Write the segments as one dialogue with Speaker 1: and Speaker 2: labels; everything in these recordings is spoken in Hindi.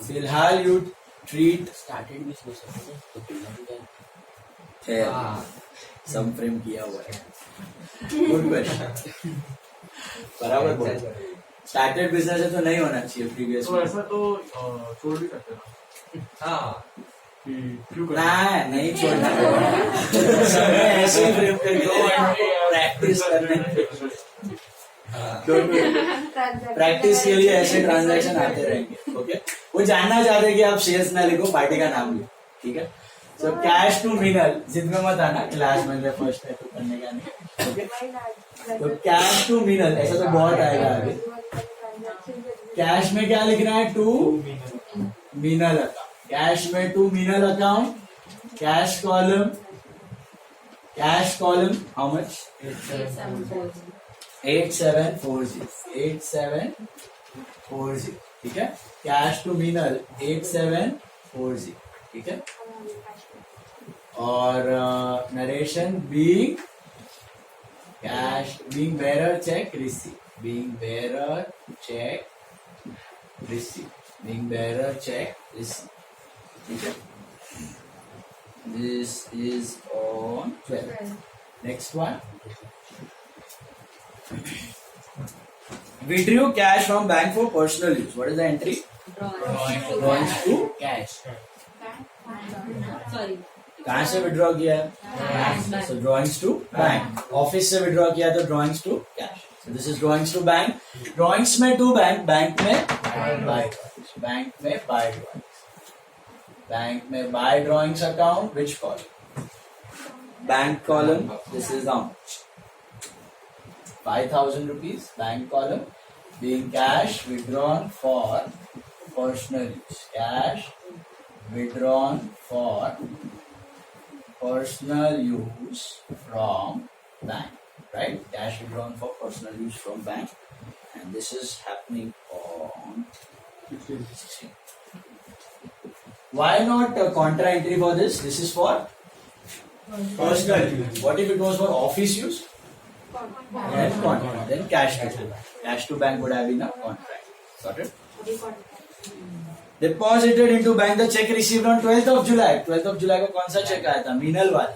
Speaker 1: फिलहाल यू ट्रीट
Speaker 2: स्टार्टेड बिजनेस है तो
Speaker 1: सम फ्रेम किया हुआ है. Good question. बराबर बोल. स्टार्टेड बिजनेस है तो नहीं होना चाहिए प्रीवियस.
Speaker 3: तो ऐसा तो छोड़ भी सकते ना.
Speaker 2: हाँ
Speaker 3: क्यों करना?
Speaker 1: नहीं छोड़ना. समय ऐसे ही फ्रेम करके प्रैक्टिस करने. प्रैक्टिस के लिए ऐसे ट्रांजैक्शन आते रहेंगे. ओके. वो जानना चाहते हैं कि आप शेयर्स ना लिखो, पार्टी का नाम लिखो. ठीक है. तो कैश टू मिनल, जिद में मत आना, क्लास में फर्स्ट है तो करने का नहीं. ओके. तो कैश टू मिनल ऐसा तो बहुत आएगा आगे. कैश में क्या लिखना है? To Minal account. कैश में to Minal account. Cash column how much? 8740. ठीक है. कैश टू मिनल 8740. ठीक है. और narration being cash being bearer check receive. Being bearer check receive. ठीक है. This is on 12. Next one. Withdrew cash from bank for personal use. What is the entry? Drawings to cash.
Speaker 4: Sorry.
Speaker 1: कहाँ से विड्रॉ किया है? So drawings to bank. Office से विड्रॉ किया तो drawings to cash. So this is drawings to bank. Drawings में to bank. बैंक में buy drawings. Bank में buy drawings account. Which column? Bank column. This is how much? 5,000 rupees. Bank column being cash withdrawn for personal use. Cash withdrawn for personal use from bank. Right? Cash withdrawn for personal use from bank. And this is happening on 16. Why not contra entry for this? This is for personal use. What if it was for office use? Then contra. Then cash to bank. Cash to bank would have been a contract. Sorted? Deposited into bank the check received on 12th of July. 12th of July को कौन सा चेक आया था? मीनल वाला.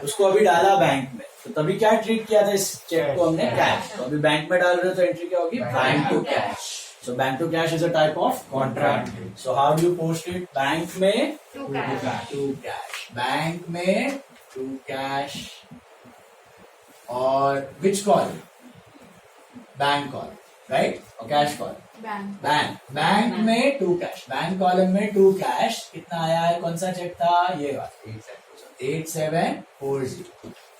Speaker 1: उसको अभी डाला बैंक में. तो तभी क्या ट्रीट किया था इस चेक को हमने? कैश. तो अभी बैंक में डाल रहे तो एंट्री क्या होगी? Bank to cash. So bank to cash is a type of contract. So how do you post it? Bank में to cash. Bank में to cash. और which column? Bank column, right? Or cash column? Bank में to cash. Bank column में to cash. कितना आया है? कौन सा चेक था? ये वाला 8740.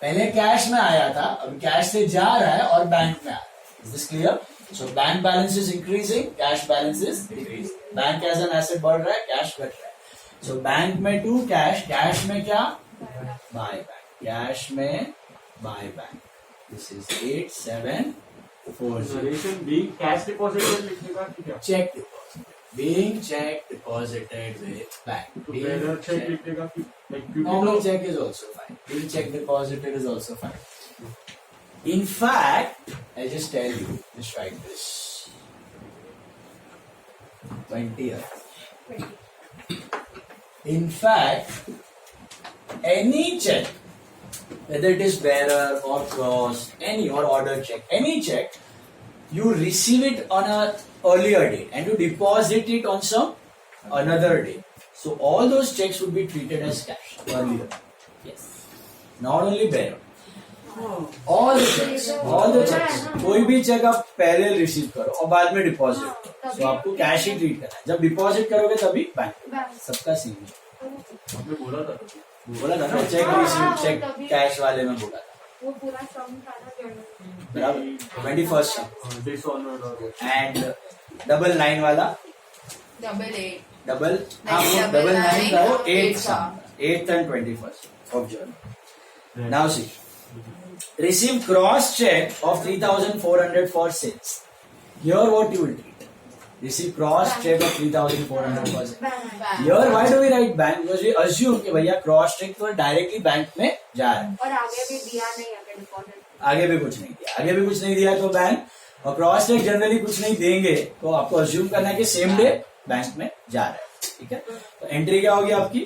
Speaker 1: पहले कैश में आया था, अब कैश से जा रहा है और बैंक में आ रहा है. Is this clear? So bank balance is increasing, cash balance is decreasing. Bank as an asset बढ़ रहा है, cash घट रहा है. So bank में to cash, cash में क्या? Buy bank. Cash में buy bank. This is 8740.
Speaker 3: Nation being cash deposited लिखने का क्या?
Speaker 1: Check deposit. Being check deposited with bank.
Speaker 3: तो bearer check लिखने का
Speaker 1: Normal check is also fine. Being check deposited is also fine. In fact, I'll just tell you, just write this. 20th. In fact, any check, whether it is bearer or cross, any or order check, any check, you receive it on a earlier date and you deposit it on some another day. So all those checks would be treated as cash earlier. Yes. Not only bearer. All the checks. कोई भी चेक आप पहले रिसीव करो और बाद में डिपॉजिट करो. तो आपको कैश ही ट्रीट करना है. जब डिपॉजिट करोगे तभी बैंक. सबका सेम है.
Speaker 3: आपने बोला था
Speaker 1: ना चेक रिसीव चेक कैश वाले में बोला था.
Speaker 4: वो पूरा सम था ना
Speaker 1: बराबर. 21st एंड 99 वाला डबल 9 का वो 8th and 21st of June. Now see. Receive cross check of 3,400 for sales. Here what you will treat? Receive cross check of 3,400 for sales. Here why do we write bank? Because we assume कि भैया cross check तो directly बैंक में जा रहा है.
Speaker 4: और आगे भी दिया नहीं, आगे डिपॉजिट
Speaker 1: आगे भी कुछ नहीं दिया तो बैंक और क्रॉस चेक जनरली कुछ नहीं देंगे तो आपको अज्यूम करना है कि सेम डे बैंक में जा रहा है, ठीक है। तो एंट्री क्या होगी आपकी,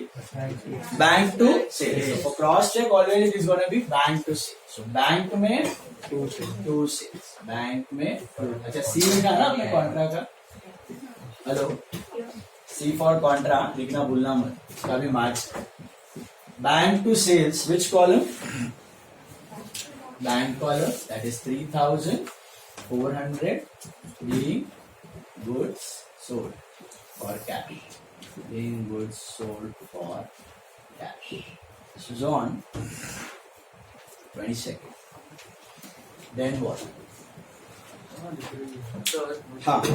Speaker 1: बैंक टू सेल्स। तो cross check always it is gonna be bank to sales. So bank में टू सेल्स, बैंक में अच्छा सी लिखा ना आपने कॉन्ट्रा का, हेलो सी फॉर कॉन्ट्रा लिखना भूलना मत, इसका भी marks. Bank to sales which column, bank column that is 3,400 being goods sold for cash, being goods sold for cash. This is on 22nd. Then what? हाँ
Speaker 2: तो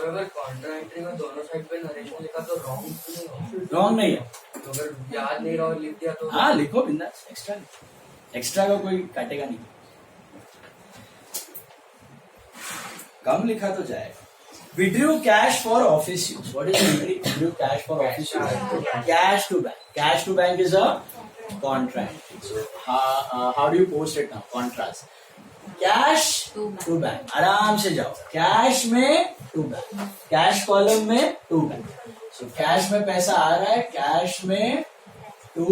Speaker 2: अगर कॉन्ट्रा एंट्री में दोनों साइड पे नरेशन लिखा तो रॉन्ग नहीं होगा?
Speaker 1: रॉन्ग नहीं है,
Speaker 2: तो अगर याद नहीं रहा और लिख दिया तो
Speaker 1: हाँ लिखो बिंदास, एक्स्ट्रा का कोई काटेगा नहीं, कम लिखा तो जाएगा। Withdrew cash for office use. What is entry? Withdrew cash for office use. Cash to bank. Cash to bank is a contra entry. So how do you post it now? Contrast. Cash to bank. आराम से जाओ. Cash में to bank. Cash column में to bank. So cash में पैसा आ रहा है. Cash में to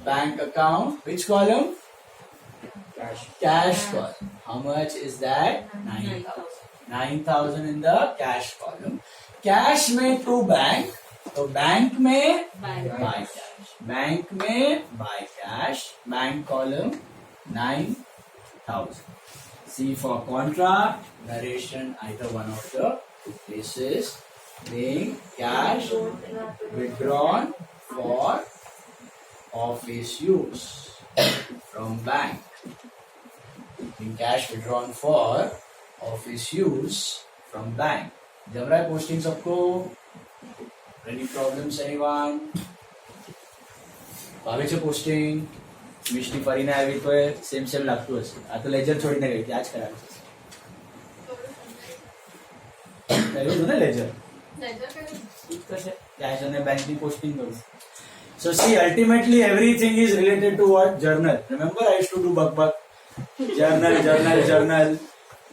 Speaker 1: bank account. Which column? Cash column. How much is that? 9,000. 9,000 in the cash column. Cash में to bank, तो बैंक में buy cash, बैंक में buy cash, bank column 9,000. C for contra, narration either one of the two places, being cash withdrawn for office use from bank, being cash withdrawn for office use from bank. जब रहा है पोस्टिंग सबको, एनी प्रॉब्लम्स एनीवन? આવે છે પોસ્ટિંગ, મિષ્ટી ફરીને આવી તો સેમ લાગતું હશે, આ તો લેજર છોડીને ગઈ હતી, આજ કરાવી છે કહ્યું હતું ને લેજર कैश અને બેંકની પોસ્ટિંગ કરું। So see, ultimately everything is related to what? Journal. Remember I used to do bug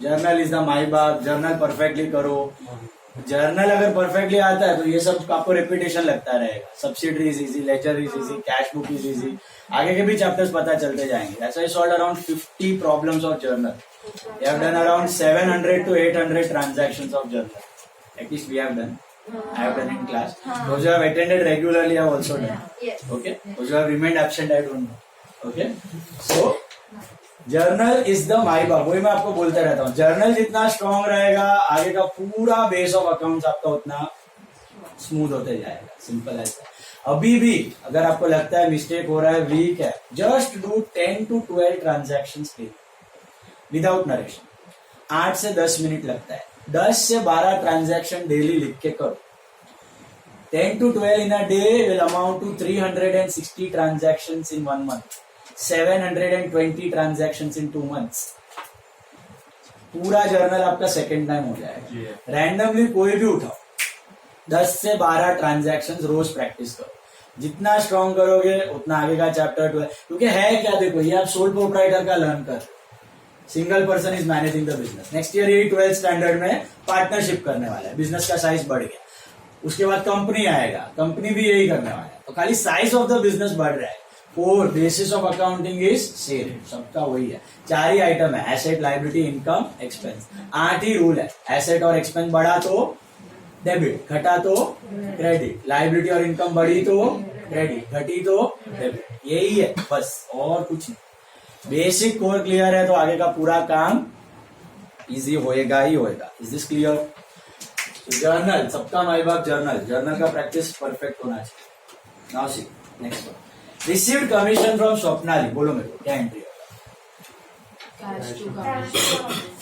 Speaker 1: journal is the माई बाप। जर्नल परफेक्टली करो, जर्नल अगर परफेक्टली आता है तो ये सब आपको रेपिटेशन लगता रहेगा। Subsidiary is easy, ledger is easy, cash book is easy, आगे के भी चैप्टर्स पता चलते जाएंगे। That's why I solved around 50 problems of journal. We have done around 700 to 800 transactions of journal. At least we have done. I have done in class. Those who have attended regularly have also done. Okay. Those who have remained absent, I don't know. Okay. So journal is the माई बाप, वही मैं आपको बोलते रहता हूँ। जर्नल जितना स्ट्रांग रहेगा, आगे का पूरा बेस ऑफ अकाउंट्स आपका उतना स्मूथ होते जाएगा। सिंपल ऐसा। अभी भी अगर आपको लगता है मिस्टेक हो रहा है, वीक है, just do 10 to 12 transactions without narration. 8 से 10 मिनट लगता है, 10 से 12 ट्रांजैक्शन डेली लिख के करो। 10 to 12 in a day will amount to 360 transactions in 1 month. 720 transactions in 2 months. पूरा जर्नल आपका सेकंड टाइम हो जाएगा। रैंडमली कोई भी उठाओ, 10 से 12 ट्रांजैक्शंस रोज प्रैक्टिस करो। जितना स्ट्रॉन्ग करोगे उतना आगे का चैप्टर 12, क्योंकि है क्या, देखो ये आप सोल प्रोप्राइटर का लर्न कर, single person is managing the business. Next year यही 12th स्टैंडर्ड में पार्टनरशिप करने वाला है, बिजनेस का साइज बढ़ गया। उसके बाद कंपनी आएगा, कंपनी भी यही करने वाला है। तो खाली साइज ऑफ द बिजनेस बढ़ रहा है, four basis of accounting is same, सबका वही है। 4 ही आइटम है, एसेट, लायबिलिटी, इनकम, एक्सपेंस। 8 ही रूल है, एसेट और एक्सपेंस बढ़ा तो डेबिट, घटा तो क्रेडिट, लायबिलिटी और इनकम बढ़ी तो क्रेडिट, घटी तो डेबिट। यही है बस, और कुछ नहीं। बेसिक कोर क्लियर है तो आगे का पूरा काम इजी होएगा ही होएगा। Is this clear? जर्नल, सबका माई बाप जर्नल का प्रैक्टिस परफेक्ट होना चाहिए। Now see next one, received commission from Swapnali. बोलो मेरे को क्या एंट्री होगा?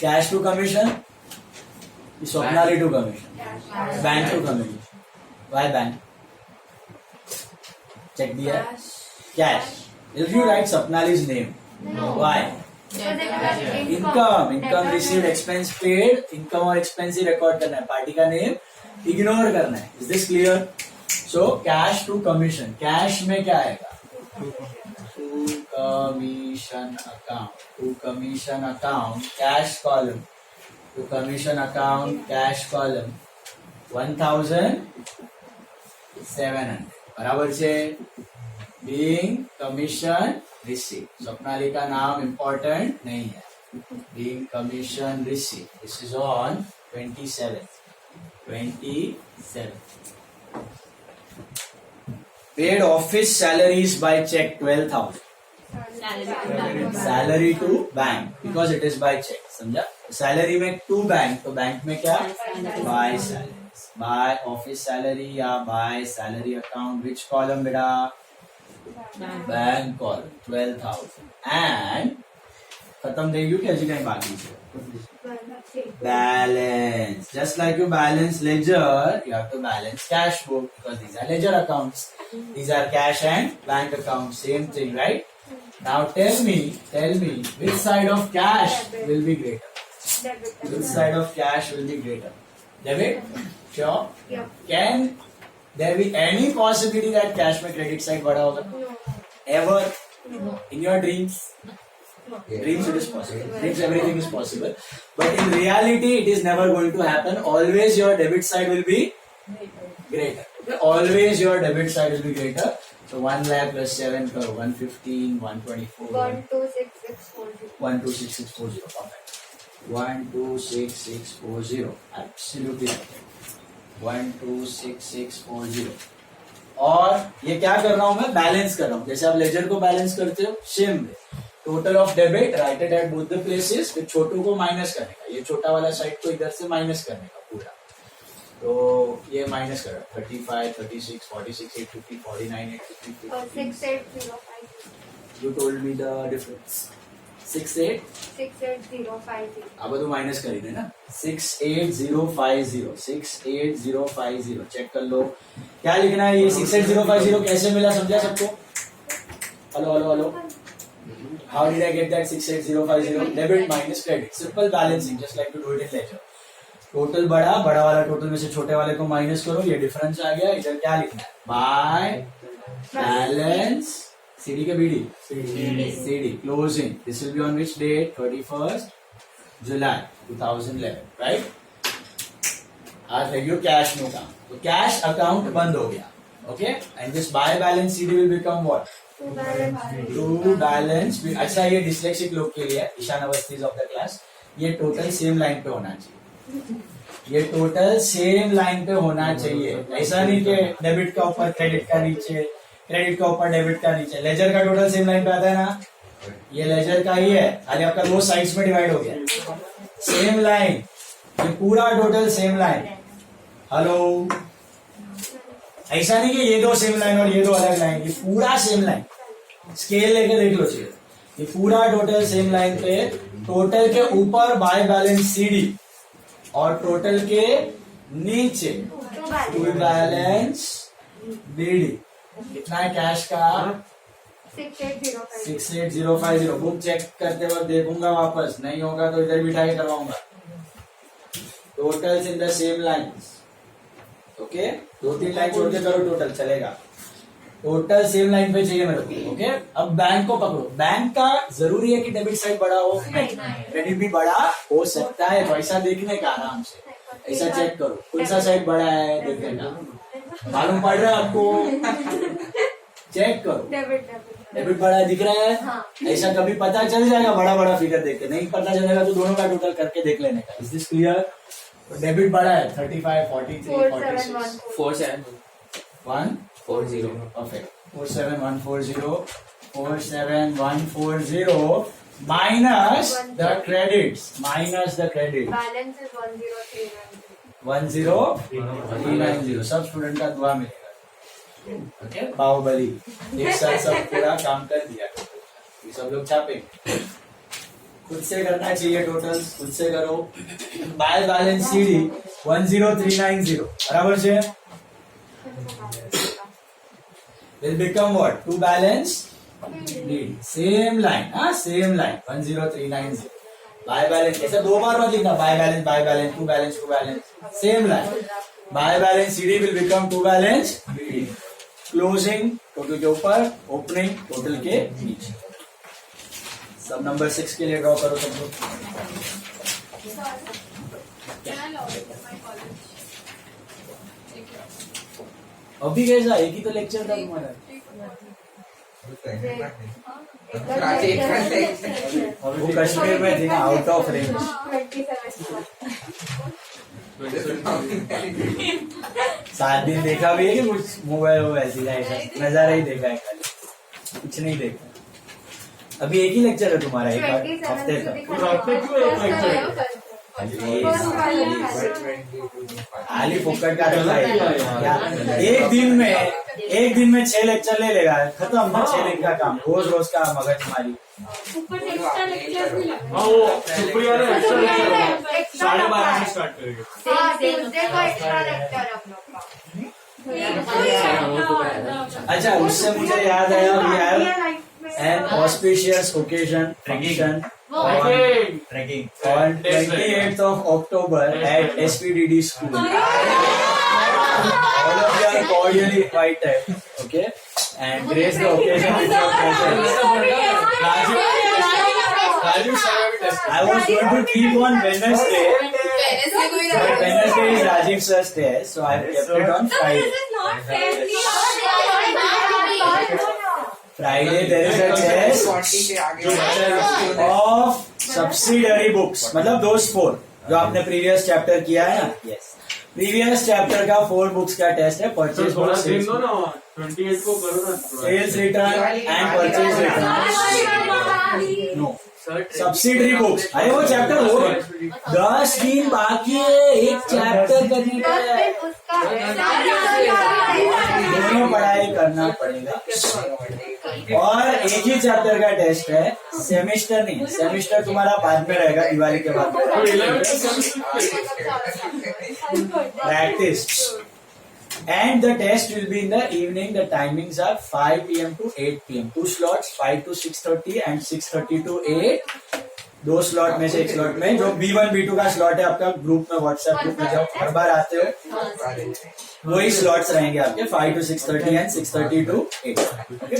Speaker 1: Cash to commission, Swapnali to commission, bank to commission. Why bank? Cheque दिया cash. If you write Swapnali's name, why? Income received, expense paid, income और एक्सपेंस ही रिकॉर्ड करना है, पार्टी का नेम इग्नोर करना है। Is this clear? So cash to commission, cash में क्या आएगा? To commission account, cash column to commission account cash column 1700 बराबर છે being commission receipt. स्वप्नाली का नाम important नहीं है. being commission receipt. This is on 27. Paid office salaries by check 12,000. Salary to bank because it is by check. समझा? सैलरी में टू बैंक, तो बैंक में क्या by salary, by office salary या by salary account. Which column बेटा? Bank column 12,000. एंड खत्म देगी कि अजी कहीं बाकी है? Balance. Just like you balance ledger, you have to balance cash book because these are ledger accounts. These are cash and bank accounts. Same thing, right? Now tell me, which side of cash will be greater? Which side of cash will be greater? Debit? Sure?
Speaker 4: Yeah.
Speaker 1: Can there be any possibility that cash में credit side बढ़ा होगा? Ever? In your dreams? Dreams it is possible. Dreams everything is possible. But in reality it is never going to happen. Always your debit side will be greater. Okay? Always your debit side will be greater. So 1 lakh plus 7 crore, 115, 124,
Speaker 4: 126640.
Speaker 1: 126640. Perfect. 126640. Absolutely right. 126640. और ये क्या कर रहा हूं मैं? बैलेंस कर रहा हूं. जैसे आप लेजर को बैलेंस करते हो, same way. Total of debit righted at both the places. फिर छोटू को माइनस करने का, ये छोटा वाला साइड को इधर से माइनस करने का पूरा. तो ये माइनस कर 35, 36, 46, 850, 49, 850,
Speaker 4: 68050.
Speaker 1: You told me the difference. 68.
Speaker 4: 68050.
Speaker 1: अब तो माइनस कर ही दे ना. 68050. 68050. चेक कर लो क्या लिखना है. ये 68050 कैसे मिला समझा सबको? Hello. How did I get that 68050? Debit minus credit. Simple balancing, just like you do it in ledger. Total बड़ा वाला टोटल में से छोटे वाले को माइनस करो. ये डिफरेंस आ गया. इधर क्या लिखना है? बाय बैलेंस सीडी के BD CD closing. This will be on which date? 31st July 2011. Right. आज लगी कैश नो काम. तो कैश अकाउंट बंद हो गया. Okay. And this by balance CD will become what? To balance. अच्छा ये डिस्लेक्सिक लोग के लिए, Ishaan Awasthi of the class, ये टोटल सेम लाइन पे होना चाहिए. ये टोटल सेम लाइन पे होना चाहिए. ऐसा नहीं कि डेबिट का ऊपर क्रेडिट का नीचे, क्रेडिट का ऊपर डेबिट का नीचे. लेजर का टोटल सेम लाइन पे आता है ना. ये लेजर का ही है, खाली आपका दो साइड्स में डिवाइड हो गया. सेम लाइन, ये पूरा टोटल सेम लाइन. हेलो. ऐसा नहीं कि ये दो सेम लाइन और ये दो अलग लाइन. ये पूरा सेम लाइन. स्केल लेके देख लो चाहिए. ये पूरा टोटल सेम लाइन पे. टोटल के ऊपर बाय बैलेंस सीडी और टोटल के नीचे टू बैलेंस बीडी. कितना है कैश का? 68050. बुक चेक करते वक्त देखूंगा, वापस नहीं होगा तो इधर बिठा के करवाऊंगा. Totals in the same lines. Okay. 2-3 line छोड़ के करो, टोटल चलेगा. टोटल सेम लाइन पे चाहिए मेरे को. ओके. अब बैंक को पकड़ो. बैंक का जरूरी है कि डेबिट साइड बड़ा हो, क्रेडिट भी बड़ा हो सकता है. तो ऐसा देखने का आराम से ऐसा चेक करो कौन सा साइड बड़ा है. देखने का मालूम पड़ रहा है आपको? चेक करो. डेबिट बड़ा दिख रहा है. ऐसा कभी पता चल जाएगा बड़ा फिगर देख के. नहीं पता चलेगा तो दोनों का टोटल करके देख लेने का. Is this clear? डेबिट बड़ा है 35, 43, 46, 47140. Perfect. 47140 minus the credits.
Speaker 4: Balance is 10390.
Speaker 1: 10390. सब स्टूडेंट का दुआ मिलेगा. ओके. बाहुबली एक साथ सब पूरा काम कर दिया. ये सब लोग छापेंगे. खुद से करना चाहिए. टोटल खुद से करो. बाय बैलेंस सीडी 10390 बराबर से will become what? To balance need. Same line. Same line. 10390. By balance. ऐसा दो बार मत लिखना. By balance, to balance. Same line. By balance CD will become to balance BD. Closing total के ऊपर, ओपनिंग टोटल के नीचे. सब नंबर 6 के लिए ड्रॉ करो सब लोग. अभी कैसा एक ही तो लेक्चर था तुम्हारा वो कश्मीर में थी ना आउट ऑफ रेंज 7 दिन देखा भी है कि कुछ मोबाइल सीधा ऐसा नजारा ही देखा है खाली कुछ नहीं देखा अभी एक ही लेक्चर है तुम्हारा एक हफ्ते का खाली फोकट का रखा है क्या एक दिन में 6 लेक्चर ले लेगा खत्म ना 6 दिन का काम रोज रोज का मगजमारी
Speaker 3: हाँ वो सुप्रिया ने एक्स्ट्रा लेक्चर 12:30 से स्टार्ट करेंगे
Speaker 1: अच्छा उससे मुझे याद आया we have an auspicious occasion tradition
Speaker 3: tracking
Speaker 1: on 28th of October at SPDD school. All of you are cordially invited, okay? And grace the occasion with your presence. I was going to keep on Wednesday, but Wednesday is Rajiv sir's test, so I kept it on Friday. Friday there is a test of subsidiary books, मतलब those 4 जो आपने प्रीवियस चैप्टर किया है ना यस प्रीवियस चैप्टर का 4 बुक्स का टेस्ट है परचेज
Speaker 3: थोड़ा
Speaker 1: बुक्स
Speaker 3: दिन दो ना 28 को करो ना
Speaker 1: sales return and purchase return no subsidiary books अरे वो चैप्टर हो गए 10 दिन बाकी है एक चैप्टर करने का दोनों पढ़ाई करना पड़ेगा और एक ही चैप्टर का टेस्ट है सेमेस्टर नहीं सेमेस्टर तुम्हारा बाद में रहेगा दिवाली के बाद practice and the test will be in the evening the timings are 5 p.m. to 8 p.m. 2 slots 5 to 6:30 and 6:30 to 8 2 slot में से एक स्लॉट में जो B1 B2 का स्लॉट है आपका ग्रुप में व्हाट्सएप ग्रुप में जब हर बार आते हो वही स्लॉट्स रहेंगे आपके 5 to 6:30 and 6:30 to 8 ओके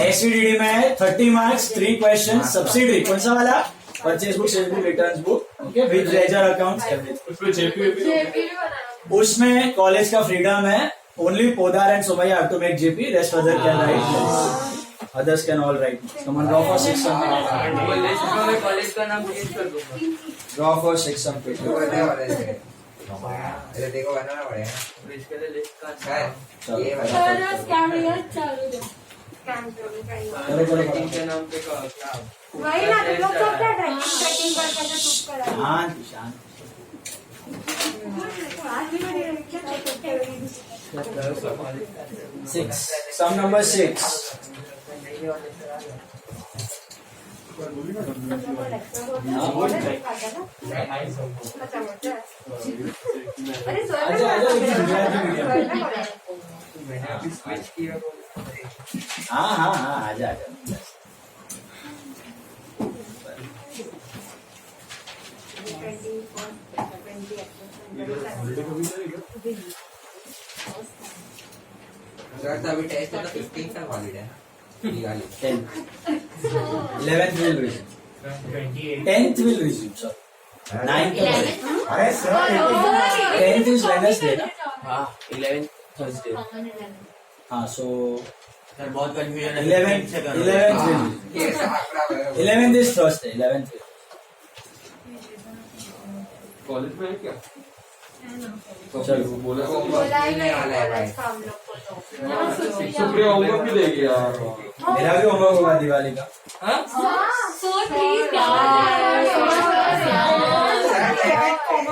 Speaker 1: एससीडीडी में 30 मार्क्स 3 क्वेश्चन सब्सिडी कौन सा वाला purchase book sales book returns book okay with ledger accounts everything
Speaker 3: उसमें जेपी
Speaker 1: उसमें कॉलेज का फ्रीडम है only Podar and Somaiya have to make JP rest other can write others can all write someone draw for 6 some
Speaker 2: college का नाम चेंज कर दूंगा
Speaker 1: draw for 6 some paper
Speaker 5: देखो बनाना पड़ेगा
Speaker 2: इसके लिए लिस्ट का
Speaker 1: चलो
Speaker 5: ये
Speaker 1: करो
Speaker 2: ट्रैकिंग के नाम पे क्या
Speaker 4: वही ना तुम लोग सब क्या ट्रैकिंग करके जो चुप करा
Speaker 1: शांत शांत
Speaker 4: आज भी नहीं रखा
Speaker 1: 6 sum number 6
Speaker 4: अरे
Speaker 1: आजा आजा लेकिन गुजराती मीडियम
Speaker 2: मैंने अभी स्विच किया
Speaker 1: हाँ हाँ हाँ आजा आजा
Speaker 5: सर तो अभी टेस्ट तो 15 तक हॉलीडे है Diwali
Speaker 1: 11th will resume 10th will resume sir 9th
Speaker 3: अरे सर
Speaker 1: 10th is Wednesday ना
Speaker 2: हाँ 11 थर्सडे
Speaker 1: हाँ so
Speaker 2: सर बहुत कंफ्यूजन
Speaker 1: 11th will
Speaker 5: ये आंकड़ा
Speaker 1: 11th is Thursday 11th will
Speaker 3: college में है क्या
Speaker 1: चलो
Speaker 3: बोला
Speaker 4: बोला ही नहीं
Speaker 5: वाला है भाई।
Speaker 4: हम लोग को तो
Speaker 3: सुप्रिया होमवर्क भी देगी यार
Speaker 1: मेरा भी होमवर्क होगा दिवाली का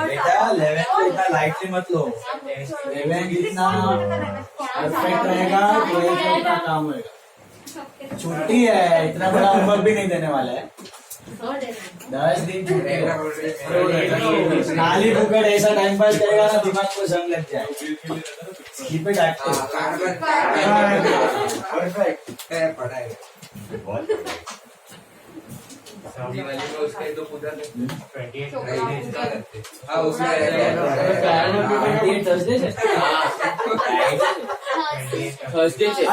Speaker 1: बेटा 11th को इतना लाइटली मत लो 11th इतना परफेक्ट रहेगा तो इतना काम होगा छुट्टी है इतना बड़ा होमवर्क भी नहीं देने वाला है 10 दिन छुट्टी है खाली फुकट ऐसा टाइम पास करेगा ना दिमाग को जंग लग जाए कीप इट एक्टिव परफेक्ट
Speaker 5: पढ़ाएगा
Speaker 2: दिवाली में उसका ही तो पूजा
Speaker 5: हाँ उसमें
Speaker 1: थर्सडे से
Speaker 2: थर्सडे से
Speaker 1: 20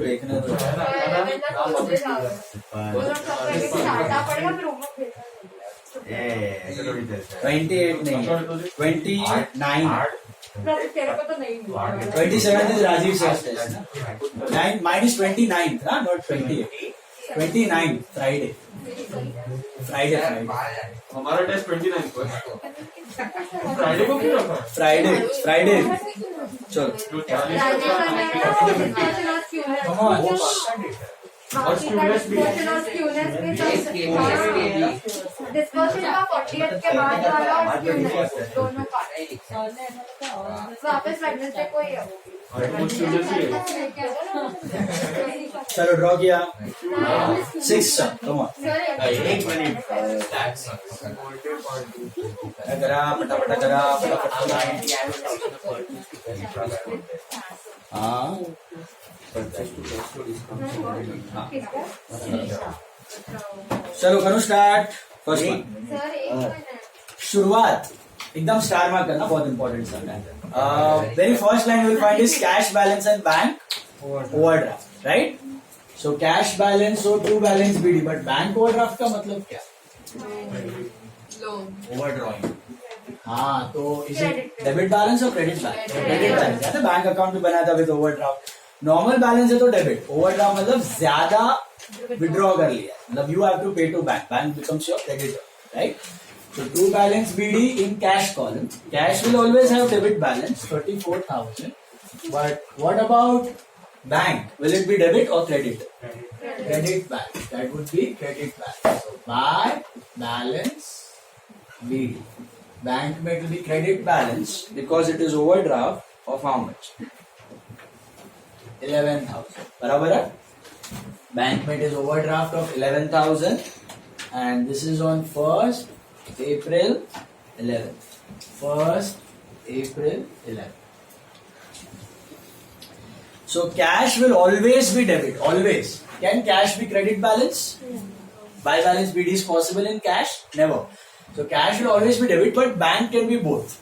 Speaker 1: देखने दो
Speaker 4: पड़ेगा फिर होमवर्क भेजना
Speaker 1: 28 नहीं, 29.
Speaker 4: तेरे को तो नहीं मिला
Speaker 1: 27 is Rajiv Sir's test. Na? Mine is 29th, na? Not 28. 29th, Friday. Friday.
Speaker 3: हमारा टेस्ट 29 को है। फ्राइडे को क्यों रखा है?
Speaker 1: Friday. चलो.
Speaker 3: जो 40
Speaker 1: Come on.
Speaker 3: और स्टूडेंट्स भी
Speaker 4: डिस्कशन का 40th के बाद वाला और Q&A दोनों का वापस वेडनेसडे को ही है
Speaker 3: और कुछ स्टूडेंट्स भी है।
Speaker 1: चलो ड्रॉ किया. 6. Come on.
Speaker 3: एक मिनट
Speaker 1: करा फटाफट करा फटाफट. हाँ. चलो करो स्टार्ट. First one. शुरुआत एकदम स्टार मार्क करना, बहुत इंपॉर्टेंट सर है. Very first line will find is cash balance and bank overdraft, right? So cash balance और true balance BD, but bank overdraft का मतलब क्या? ओवरड्रॉइंग. हाँ, तो इसे डेबिट बैलेंस और क्रेडिट बैलेंस. क्रेडिट बैलेंस है तो बैंक अकाउंट भी बना था विद ओवरड्राफ्ट. नॉर्मल बैलेंस है तो डेबिट. ओवरड्राफ्ट मतलब ज्यादा विड्रॉ कर लिया, मतलब you have to pay to bank. Bank becomes your creditor, right? So true balance BD in cash column. Cash will always have debit balance 34,000. But what about bank? Will it be debit or credit? Credit balance. That would be credit balance. So by balance BD. Bank may will be credit balance because it is overdraft of how much? 11,000. बराबर है? Bank में it is overdraft of 11,000 and this is on 1st April 11th. 1st April 11th. So cash will always be debit. Always. Can cash be credit balance? Buy balance BD is possible in cash? Never. So cash will always be debit, but bank can be both.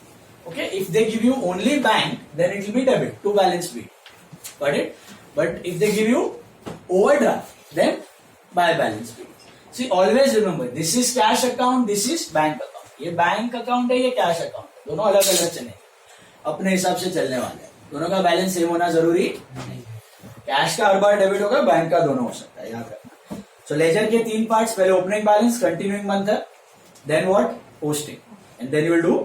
Speaker 1: Okay? If they give you only bank, then it will be debit to balance BD. Got it? But if they give you overdraft, then buy balance BD. See, always remember, this is cash account, this is bank account. ये बैंक अकाउंट है, ये कैश अकाउंट है, दोनों अलग अलग चलेंगे, अपने हिसाब से चलने वाले हैं. दोनों का बैलेंस सेम होना जरूरी नहीं. कैश का हर बार डेबिट होगा, बैंक का दोनों हो सकता है, याद रखना. सो लेजर के 3 पार्ट्स. पहले ओपनिंग बैलेंस, कंटिन्यूइंग मंथ है, then what? Posting, and then you will do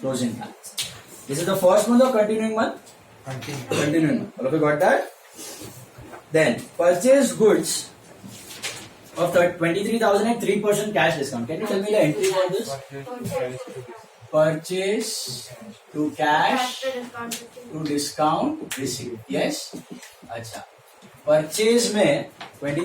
Speaker 1: closing balance. This is the first month of continuing month. Continuing month. All of you got that? Then purchase goods of 23,000 at 3% cash discount. Can you tell me the entry for this? Purchase to cash to discount receipt. Yes. अच्छा. Purchase में 23